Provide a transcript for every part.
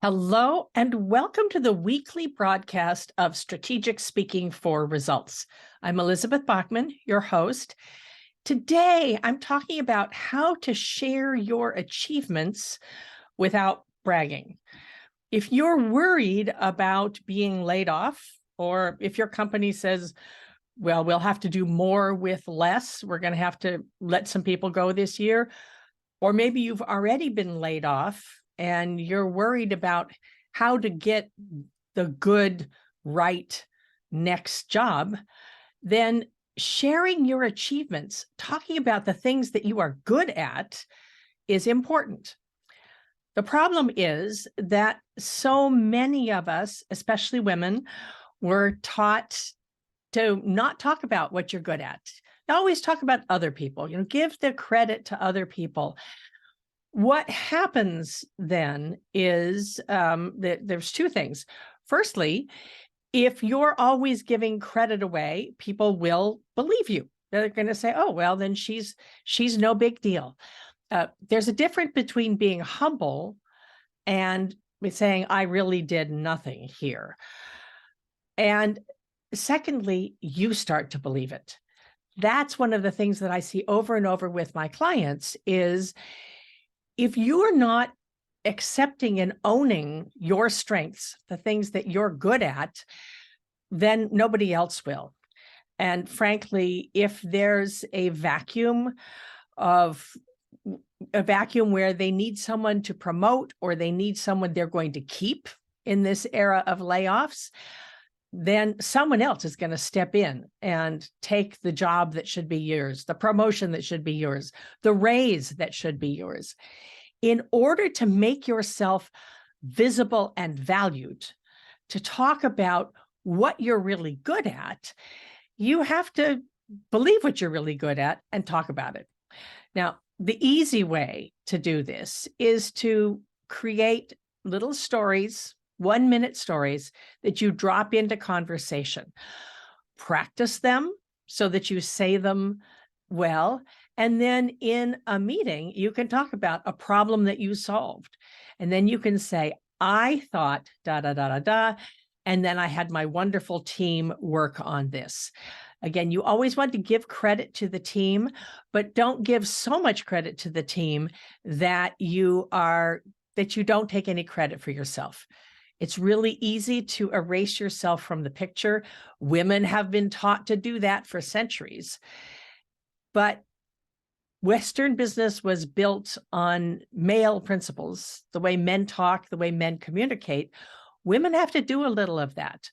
Hello, and welcome to the weekly broadcast of Strategic Speaking for Results. I'm Elizabeth Bachman, your host. Today, I'm talking about how to share your achievements without bragging. If you're worried about being laid off, or if your company says, well, we'll have to do more with less, we're going to have to let some people go this year, or maybe you've already been laid off and you're worried about how to get the good, right next job, then sharing your achievements, talking about the things that you are good at is important. The problem is that so many of us, especially women, were taught to not talk about what you're good at. Always talk about other people, give the credit to other people. What happens then is that there's two things. Firstly, if you're always giving credit away, people will believe you. They're going to say, oh, well, then she's no big deal. There's a difference between being humble and saying, I really did nothing here. And secondly, you start to believe it. That's one of the things that I see over and over with my clients is if you're not accepting and owning your strengths, the things that you're good at, then nobody else will. And frankly, if there's a vacuum where they need someone to promote or they need someone they're going to keep in this era of layoffs, then someone else is going to step in and take the job that should be yours, the promotion that should be yours, the raise that should be yours. In order to make yourself visible and valued, to talk about what you're really good at, you have to believe what you're really good at and talk about it. Now, the easy way to do this is to create little stories, 1-minute stories that you drop into conversation. Practice them so that you say them well. And then in a meeting, you can talk about a problem that you solved. And then you can say, I thought da, da, da, da, da. And then I had my wonderful team work on this. Again, you always want to give credit to the team, but don't give so much credit to the team that you don't take any credit for yourself. It's really easy to erase yourself from the picture. Women have been taught to do that for centuries. But Western business was built on male principles, the way men talk, the way men communicate. Women have to do a little of that.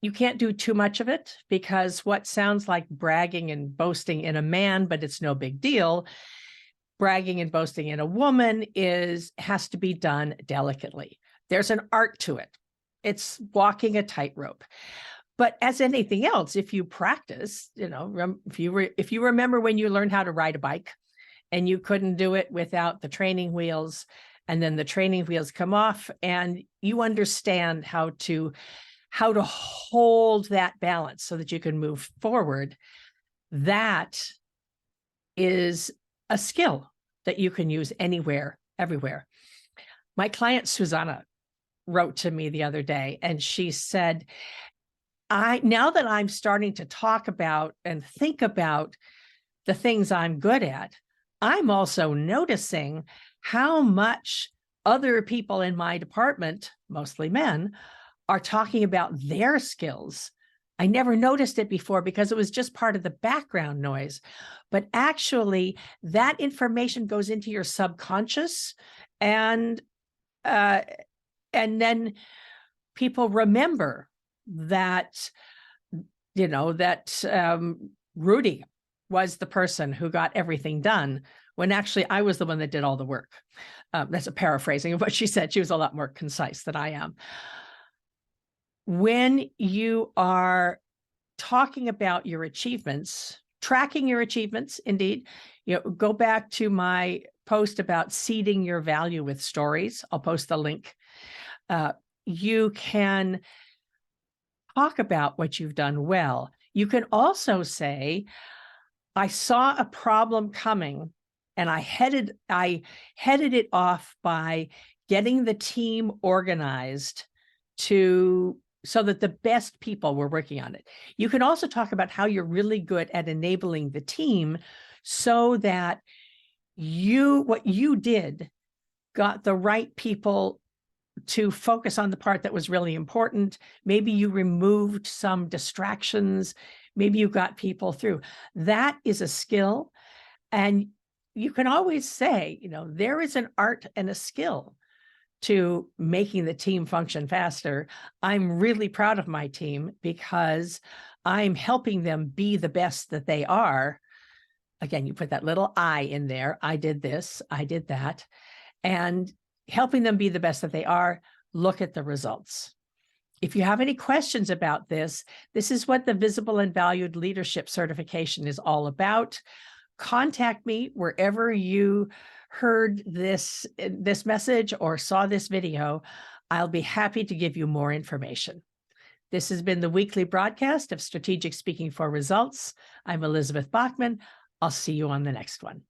You can't do too much of it because what sounds like bragging and boasting in a man, but it's no big deal, bragging and boasting in a woman has to be done delicately. There's an art to it. It's walking a tightrope. But as anything else, if you practice, if you remember when you learned how to ride a bike and you couldn't do it without the training wheels, and then the training wheels come off and you understand how to hold that balance so that you can move forward, that is a skill that you can use anywhere, everywhere. My client, Susanna, wrote to me the other day and she said, now that I'm starting to talk about and think about the things I'm good at, I'm also noticing how much other people in my department, mostly men, are talking about their skills. I never noticed it before because it was just part of the background noise. But actually, that information goes into your subconscious, and then people remember that, Rudy was the person who got everything done when actually I was the one that did all the work. That's a paraphrasing of what she said. She was a lot more concise than I am. When you are talking about your achievements, tracking your achievements, indeed, go back to my post about seeding your value with stories. I'll post the link. You can talk about what you've done well. You can also say, I saw a problem coming and I headed it off by getting the team organized so that the best people were working on it. You can also talk about how you're really good at enabling the team so that what you did got the right people to focus on the part that was really important. Maybe you removed some distractions. Maybe you got people through. That is a skill. And you can always say, there is an art and a skill to making the team function faster. I'm really proud of my team because I'm helping them be the best that they are. Again, you put that little I in there. I did this, I did that, and helping them be the best that they are. Look at the results. If you have any questions about this is what the Visible and Valued Leadership Certification is all about. Contact me wherever you heard this message or saw this video. I'll be happy to give you more information. This has been the weekly broadcast of Strategic Speaking for Results. I'm Elizabeth Bachman. I'll see you on the next one.